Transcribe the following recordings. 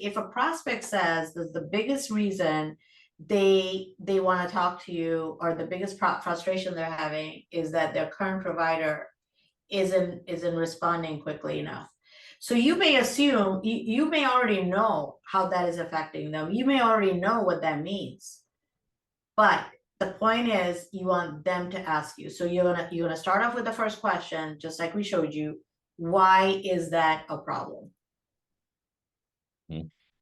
if a prospect says that the biggest reason they want to talk to you, or the biggest frustration they're having, is that their current provider isn't responding quickly enough. So you may assume, you may already know how that is affecting them. You may already know what that means. But the point is, you want them to ask you. So you're gonna start off with the first question, just like we showed you. Why is that a problem?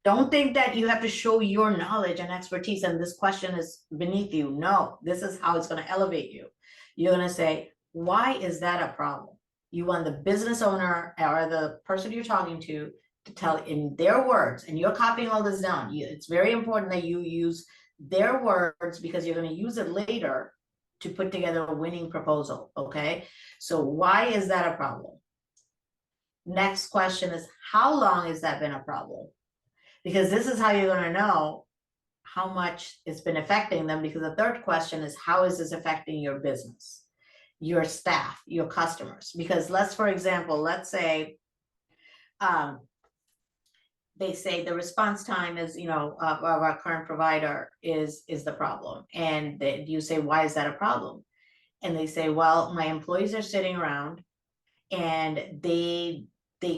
Don't think that you have to show your knowledge and expertise and this question is beneath you. No, this is how it's going to elevate you. You're going to say, why is that a problem? You want the business owner or the person you're talking to tell in their words, and you're copying all this down. It's very important that you use their words, because you're going to use it later to put together a winning proposal. Okay, so why is that a problem? Next question is, how long has that been a problem? Because this is how you're going to know how much it's been affecting them. Because the third question is, how is this affecting your business, your staff, your customers? Because for example, let's say they say the response time is, of our current provider is the problem. And you say, why is that a problem? And they say, well, my employees are sitting around and they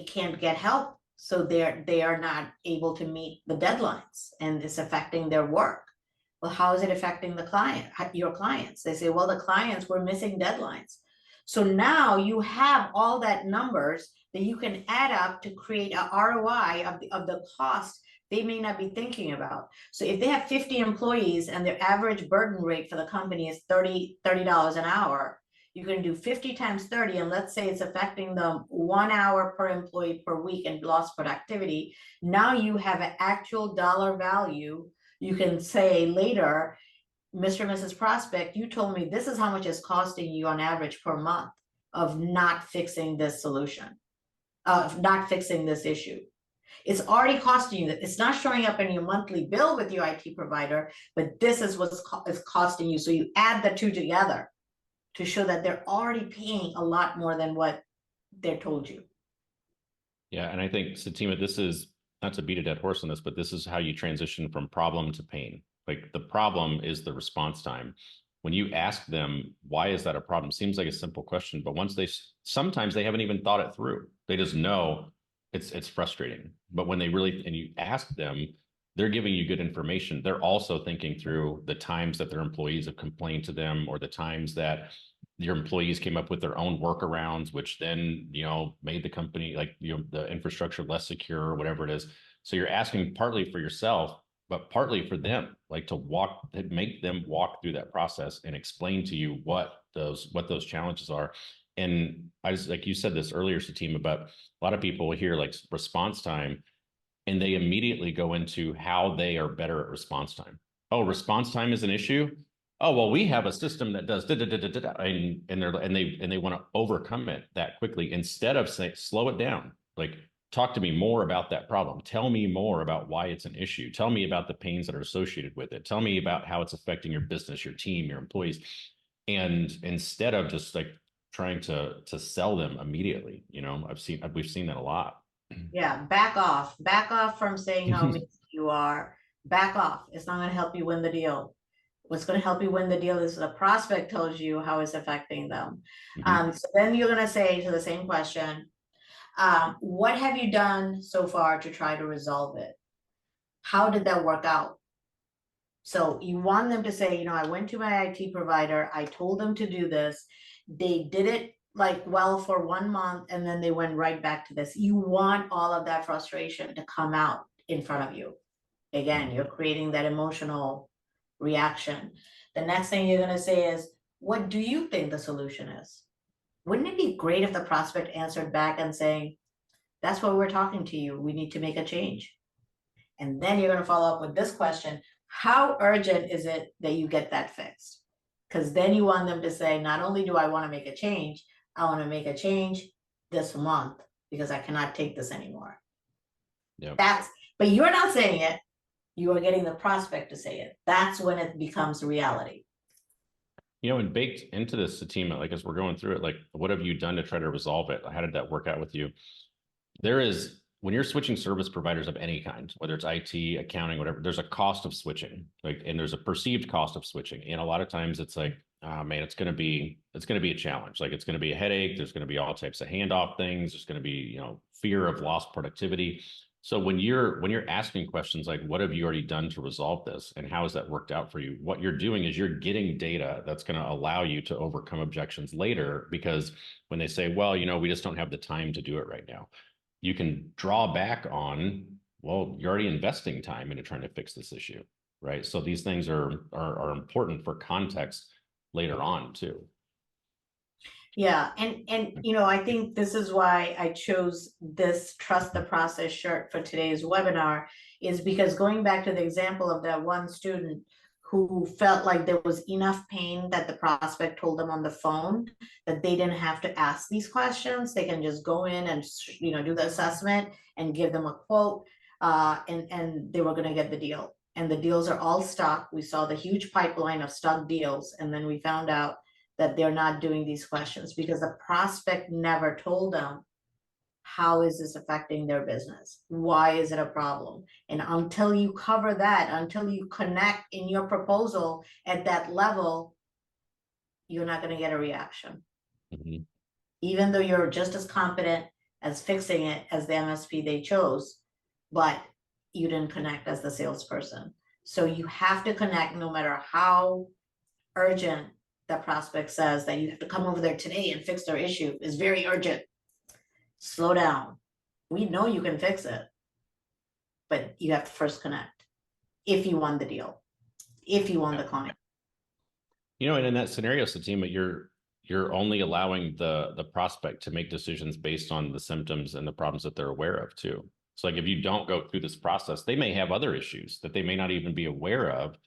can't get help. So they are not able to meet the deadlines, and it's affecting their work. Well, how is it affecting your clients? They say, well, the clients were missing deadlines. So now you have all that numbers that you can add up to create a ROI of the cost they may not be thinking about. So if they have 50 employees and their average burden rate for the company is $30 an hour, you can do 50 times 30, and let's say it's affecting them 1 hour per employee per week and lost productivity. Now you have an actual dollar value. You can say later, Mr. and Mrs. Prospect, you told me this is how much it's costing you on average per month of not fixing this solution, of not fixing this issue. It's already costing you. It's not showing up in your monthly bill with your IT provider, but this is what's costing you. So you add the two together to show that they're already paying a lot more than what they're told you. Yeah, and I think, Satima, this is, not to beat a dead horse on this, but this is how you transition from problem to pain. Like, the problem is the response time. When you ask them, why is that a problem? Seems like a simple question, but sometimes they haven't even thought it through. They just know it's frustrating. But when and you ask them, they're giving you good information. They're also thinking through the times that their employees have complained to them, or the times that your employees came up with their own workarounds, which then, made the company, the infrastructure less secure, or whatever it is. So you're asking partly for yourself, but partly for them, to make them walk through that process and explain to you what those challenges are. And I just, like you said this earlier, Satima, about a lot of people hear response time, and they immediately go into how they are better at response time. Oh, response time is an issue. Oh, well, we have a system that does and they want to overcome it that quickly, instead of saying, slow it down. Talk to me more about that problem. Tell me more about why it's an issue. Tell me about the pains that are associated with it. Tell me about how it's affecting your business, your team, your employees. And instead of just trying to sell them immediately, we've seen that a lot. Yeah, back off from saying how amazing you are. Back off. It's not going to help you win the deal. What's going to help you win the deal is the prospect tells you how it's affecting them. So then you're going to say to the same question, what have you done so far to try to resolve it? How did that work out? So you want them to say, I went to my IT provider, I told them to do this. They did it well for 1 month, and then they went right back to this. You want all of that frustration to come out in front of you. Again, you're creating that emotional reaction. The next thing you're going to say is, what do you think the solution is? Wouldn't it be great if the prospect answered back and saying, that's why we're talking to you. We need to make a change. And then you're going to follow up with this question. How urgent is it that you get that fixed? Because then you want them to say, not only do I want to make a change, I want to make a change this month because I cannot take this anymore. Yeah. But you're not saying it. You are getting the prospect to say it. That's when it becomes reality. And baked into this, Satima, as we're going through it, what have you done to try to resolve it? How did that work out with you? There is when you're switching service providers of any kind, whether it's IT, accounting, whatever, there's a cost of switching, like, and there's a perceived cost of switching. And a lot of times it's like, oh man, it's going to be a challenge. Like, it's going to be a headache. There's going to be all types of handoff things. There's going to be, fear of lost productivity. So when you're asking questions like, what have you already done to resolve this? And how has that worked out for you? What you're doing is you're getting data that's going to allow you to overcome objections later, because when they say, well, we just don't have the time to do it right now, you can draw back on, well, you're already investing time into trying to fix this issue, right? So these things are important for context later on too. Yeah, and I think this is why I chose this trust the process shirt for today's webinar, is because going back to the example of that one student who felt like there was enough pain that the prospect told them on the phone that they didn't have to ask these questions. They can just go in and do the assessment and give them a quote, and they were going to get the deal. And the deals are all stuck. We saw the huge pipeline of stuck deals, and then we found out that they're not doing these questions because the prospect never told them, how is this affecting their business? Why is it a problem? And until you cover that, until you connect in your proposal at that level, you're not going to get a reaction. Mm-hmm. Even though you're just as competent as fixing it as the MSP they chose, but you didn't connect as the salesperson. So you have to connect no matter how urgent the prospect says that you have to come over there today and fix their issue is very urgent. Slow down. We know you can fix it, but you have to first connect if you won the deal, if you won the client. And in that scenario, Satima, you're only allowing the prospect to make decisions based on the symptoms and the problems that they're aware of too. So like, if you don't go through this process, they may have other issues that they may not even be aware of,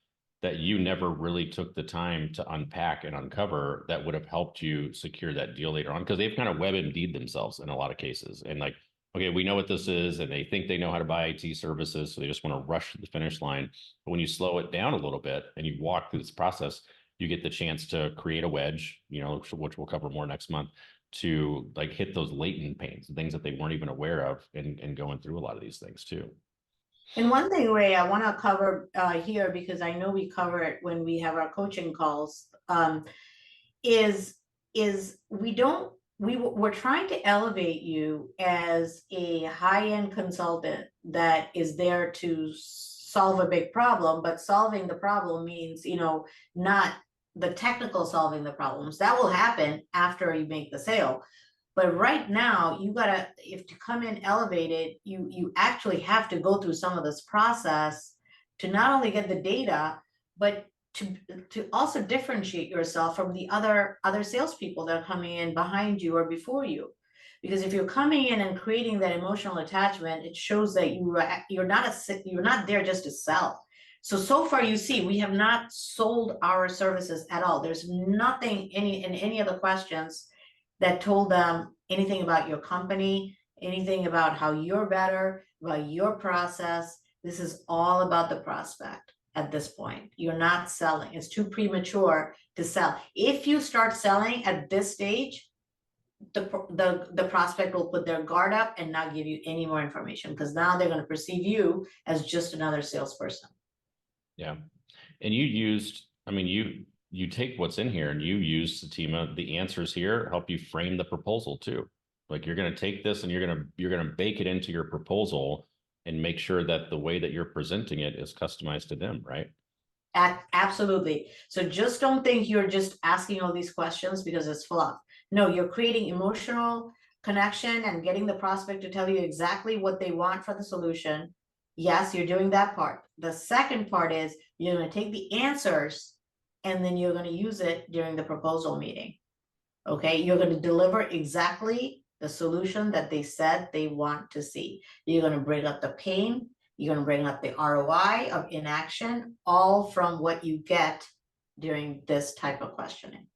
that you never really took the time to unpack and uncover, that would have helped you secure that deal later on, because they've kind of WebMD'd themselves in a lot of cases. And like, okay, we know what this is, and they think they know how to buy IT services, so they just want to rush to the finish line. But when you slow it down a little bit and you walk through this process, you get the chance to create a wedge, which we'll cover more next month, to like hit those latent pains, things that they weren't even aware of, and going through a lot of these things too. And one thing, Ray, I want to cover here, because I know we cover it when we have our coaching calls, is we're trying to elevate you as a high-end consultant that is there to solve a big problem, but solving the problem means, not the technical solving the problems. That will happen after you make the sale. But right now, if to come in elevated, you actually have to go through some of this process to not only get the data, but to also differentiate yourself from the other salespeople that are coming in behind you or before you. Because if you're coming in and creating that emotional attachment, it shows that you're not there just to sell. So far you see, we have not sold our services at all. There's nothing in any of the questions that told them anything about your company, anything about how you're better, about your process. This is all about the prospect at this point. You're not selling. It's too premature to sell. If you start selling at this stage, the prospect will put their guard up and not give you any more information, because now they're going to perceive you as just another salesperson. Yeah. And you take what's in here and you use, Satima, the answers here help you frame the proposal too. Like, you're going to take this and you're going to bake it into your proposal and make sure that the way that you're presenting it is customized to them, right? Absolutely. So just don't think you're just asking all these questions because it's fluff. No, you're creating emotional connection and getting the prospect to tell you exactly what they want for the solution. Yes, you're doing that part. The second part is you're going to take the answers and then you're going to use it during the proposal meeting. Okay, you're going to deliver exactly the solution that they said they want to see. You're going to bring up the pain. You're going to bring up the ROI of inaction, all from what you get during this type of questioning.